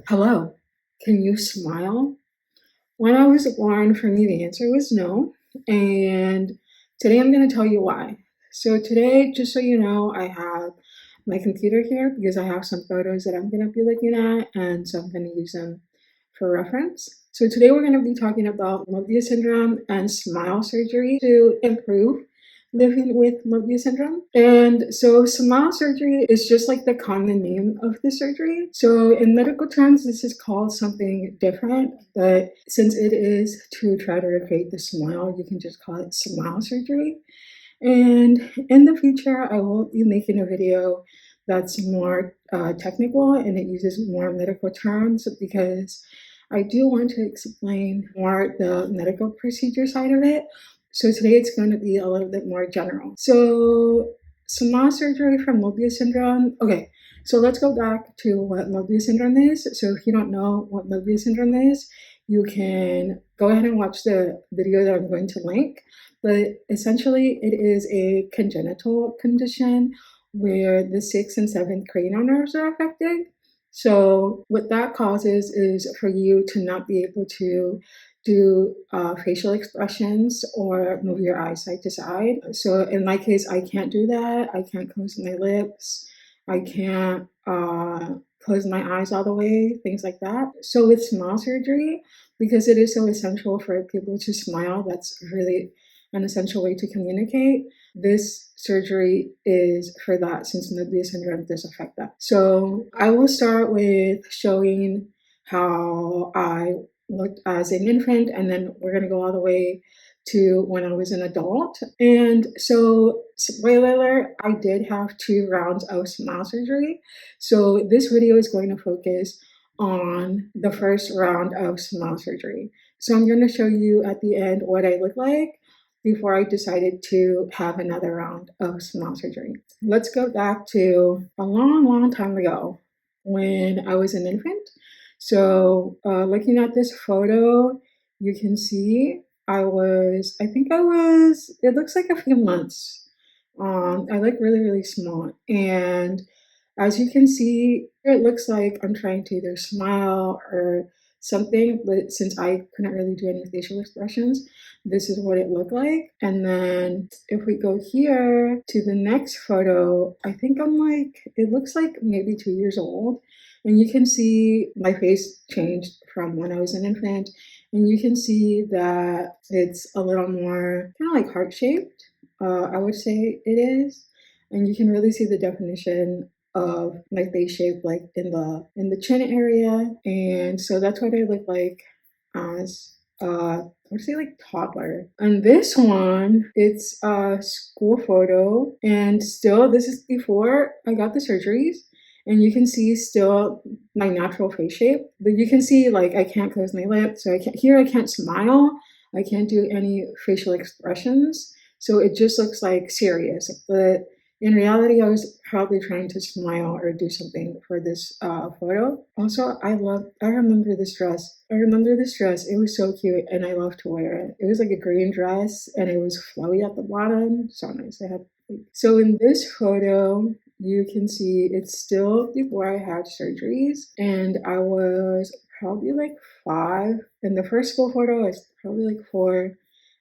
Hello, can you smile? When I was born, for me, the answer was no. And today I'm going to tell you why. So, today, just so you know, I have my computer here because I have some photos that I'm going to be looking at, and so I'm going to use them for reference. So, today we're going to be talking about Mobius syndrome and smile surgery to improve living with Mobius syndrome. And so, smile surgery is just like the common name of the surgery. So, in medical terms, this is called something different, but since it is to try to recreate the smile, you can just call it smile surgery. And in the future, I will be making a video that's more technical and it uses more medical terms because I do want to explain more the medical procedure side of it. So today it's going to be a little bit more general. So smile surgery for Mobius syndrome. Okay, so let's go back to what Mobius syndrome is. So if you don't know what Mobius syndrome is, you can go ahead and watch the video that I'm going to link. But essentially, it is a congenital condition where the sixth and seventh cranial nerves are affected. So, what that causes is for you to not be able to do facial expressions or move your eyes side to side. So, in my case, I can't do that. I can't close my lips. I can't close my eyes all the way, things like that. So, with smile surgery, because it is so essential for people to smile, that's really an essential way to communicate. This surgery is for that since Mobius syndrome does affect that. So I will start with showing how I looked as an infant, and then we're going to go all the way to when I was an adult. And so, spoiler alert, I did have 2 rounds of smile surgery. So this video is going to focus on the first round of smile surgery. So I'm going to show you at the end what I look like before I decided to have another round of smile surgery. Let's go back to a long, long time ago when I was an infant. So, looking at this photo, you can see it looks like a few months. I look really, really small. And as you can see, it looks like I'm trying to either smile or something, but since I couldn't really do any facial expressions, this is what it looked like. And then if we go here to the next photo, I think it looks like maybe 2 years old. And you can see my face changed from when I was an infant. And you can see that it's a little more kind of like heart shaped. I would say it is. And you can really see the definition of my face shape like in the chin area. And so that's what I look like as I would say like toddler. And this one, it's a school photo, and still this is before I got the surgeries. And you can see still my natural face shape, but you can see like I can't close my lips, so I can't smile, I can't do any facial expressions, so it just looks like serious. But in reality, I was probably trying to smile or do something for this photo. Also, I remember this dress. It was so cute and I love to wear it. It was like a green dress and it was flowy at the bottom. So nice. So in this photo, you can see it's still before I had surgeries, and I was probably like 5. In the first school photo, I was probably like 4.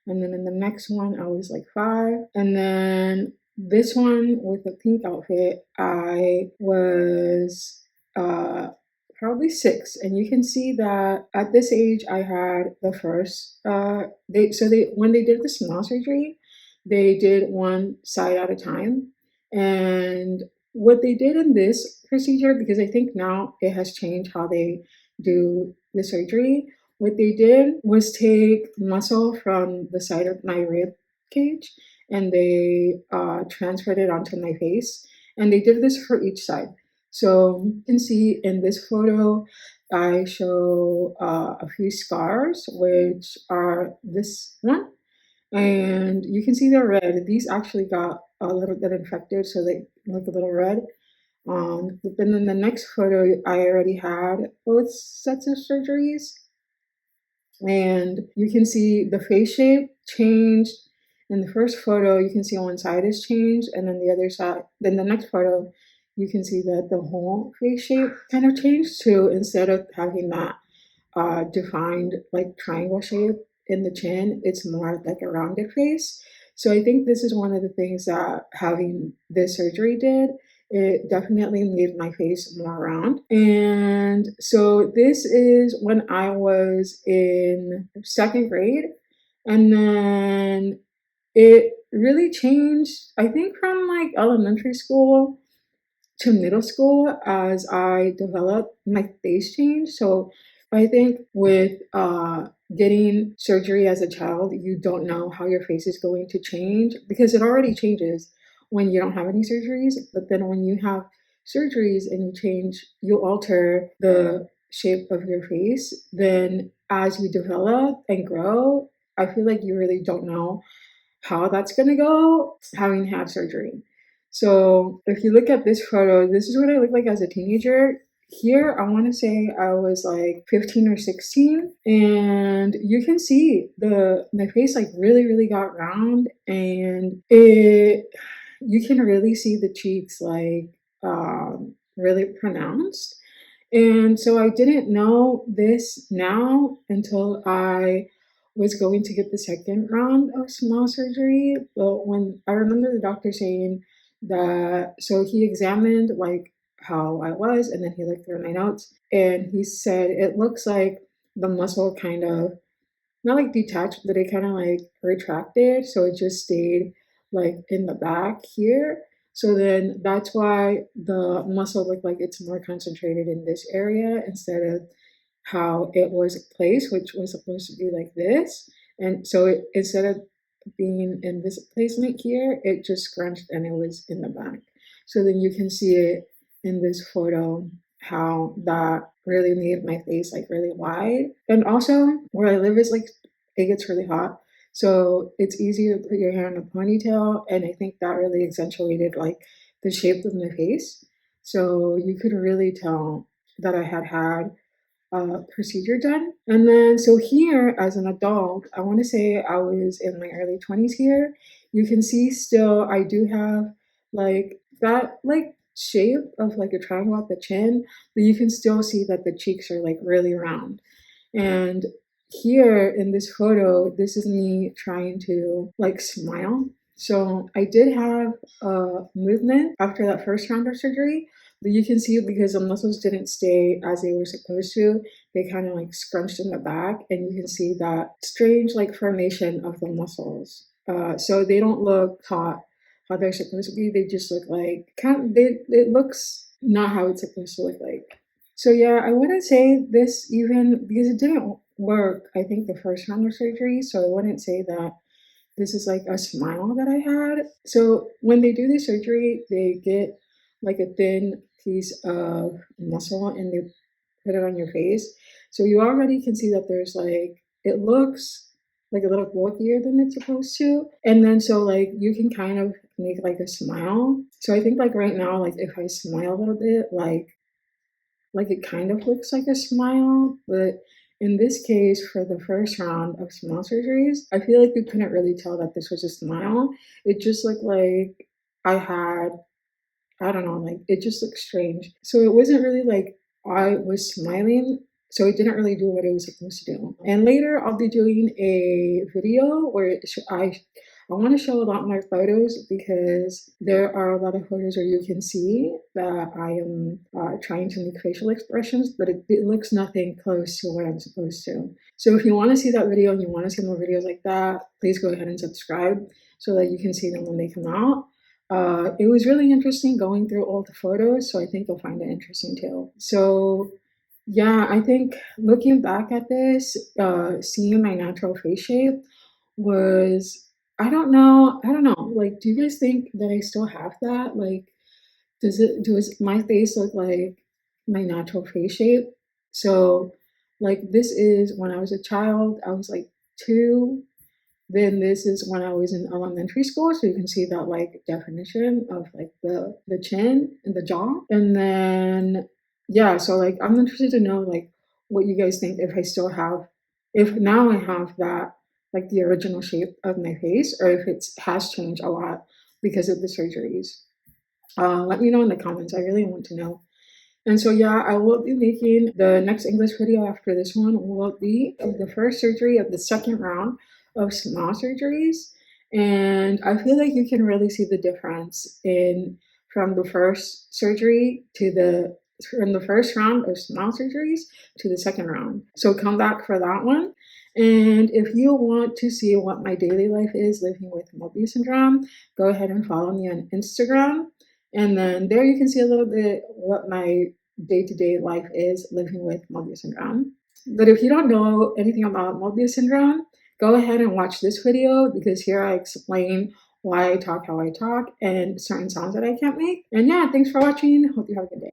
And then in the next one, I was like 5. And then this one with the pink outfit, I was probably 6. And you can see that at this age, I had the first, when they did the smile surgery, they did one side at a time. And what they did in this procedure, because I think now it has changed how they do the surgery, what they did was take muscle from the side of my rib cage and they transferred it onto my face. And they did this for each side. So you can see in this photo, I show a few scars, which are this one. And you can see they're red. These actually got a little bit infected, so they look a little red. But then in the next photo, I already had both sets of surgeries. And you can see the face shape changed. In the first photo, you can see one side is changed, and then the other side, then the next photo, you can see that the whole face shape kind of changed too. Instead of having that defined like triangle shape in the chin, it's more like a rounded face. So I think this is one of the things that having this surgery did. It definitely made my face more round. And so this is when I was in second grade. And then it really changed, I think, from like elementary school to middle school as I developed my face change. So I think with getting surgery as a child, you don't know how your face is going to change because it already changes when you don't have any surgeries. But then when you have surgeries and you change, you alter the shape of your face, then as you develop and grow, I feel like you really don't know how that's going to go having had surgery. So if you look at this photo, this is what I looked like as a teenager. Here, I want to say I was like 15 or 16, and you can see my face like really got round, and it you can really see the cheeks like really pronounced. And so I didn't know this now until I was going to get the second round of smile surgery. But when I remember the doctor saying that, so he examined like how I was, and then he looked through my notes, and he said it looks like the muscle kind of not like detached, but it kind of like retracted. So it just stayed like in the back here. So then that's why the muscle looked like it's more concentrated in this area instead of how it was placed, which was supposed to be like this. And so instead of being in this placement here, it just scrunched and it was in the back. So then you can see it in this photo how that really made my face like really wide. And also where I live is like it gets really hot. So it's easy to put your hair in a ponytail. And I think that really accentuated like the shape of my face. So you could really tell that I had had procedure done. And then, so here as an adult, I want to say I was in my early 20s here. You can see still, I do have like that, like shape of like a triangle at the chin, but you can still see that the cheeks are like really round. And here in this photo, this is me trying to like smile. So I did have a movement after that first round of surgery, but you can see because the muscles didn't stay as they were supposed to, they kind of like scrunched in the back, and you can see that strange like formation of the muscles. So they don't look taut how they're supposed to be. They just look like it looks not how it's supposed to look like. So yeah, I wouldn't say this even because it didn't work, I think, the first round of surgery. So I wouldn't say that this is like a smile that I had. So when they do the surgery, they get like a thin piece of muscle and they put it on your face. So you already can see that there's like, it looks like a little bulkier than it's supposed to. And then so like you can kind of make like a smile. So I think like right now, like if I smile a little bit, like it kind of looks like a smile, but in this case, for the first round of smile surgeries, I feel like you couldn't really tell that this was a smile. It just looked like I had, I don't know, like it just looked strange. So it wasn't really like I was smiling. So it didn't really do what it was supposed to do. And later I'll be doing a video where I want to show a lot more photos because there are a lot of photos where you can see that I am trying to make facial expressions, but it looks nothing close to what I'm supposed to. So if you want to see that video and you want to see more videos like that, please go ahead and subscribe so that you can see them when they come out. It was really interesting going through all the photos, so I think you'll find it interesting too. So yeah, I think looking back at this, seeing my natural face shape was, I don't know. Like, do you guys think that I still have that? Like, does my face look like my natural face shape? So, like, this is when I was a child, I was like 2. Then this is when I was in elementary school, so you can see that like definition of like the chin and the jaw. And then yeah, so like I'm interested to know like what you guys think if I still have if now I have that like the original shape of my face or if it has changed a lot because of the surgeries. Let me know in the comments. I really want to know. And so, yeah, I will be making the next English video after this one will be of the first surgery of the second round of smile surgeries. And I feel like you can really see the difference in from the first surgery to the from the first round of smile surgeries to the second round. So come back for that one. And if you want to see what my daily life is living with Mobius syndrome, go ahead and follow me on Instagram. And then there you can see a little bit what my day-to-day life is living with Mobius syndrome. But if you don't know anything about Mobius syndrome, go ahead and watch this video because here I explain why I talk how I talk and certain sounds that I can't make. And yeah, thanks for watching. Hope you have a good day.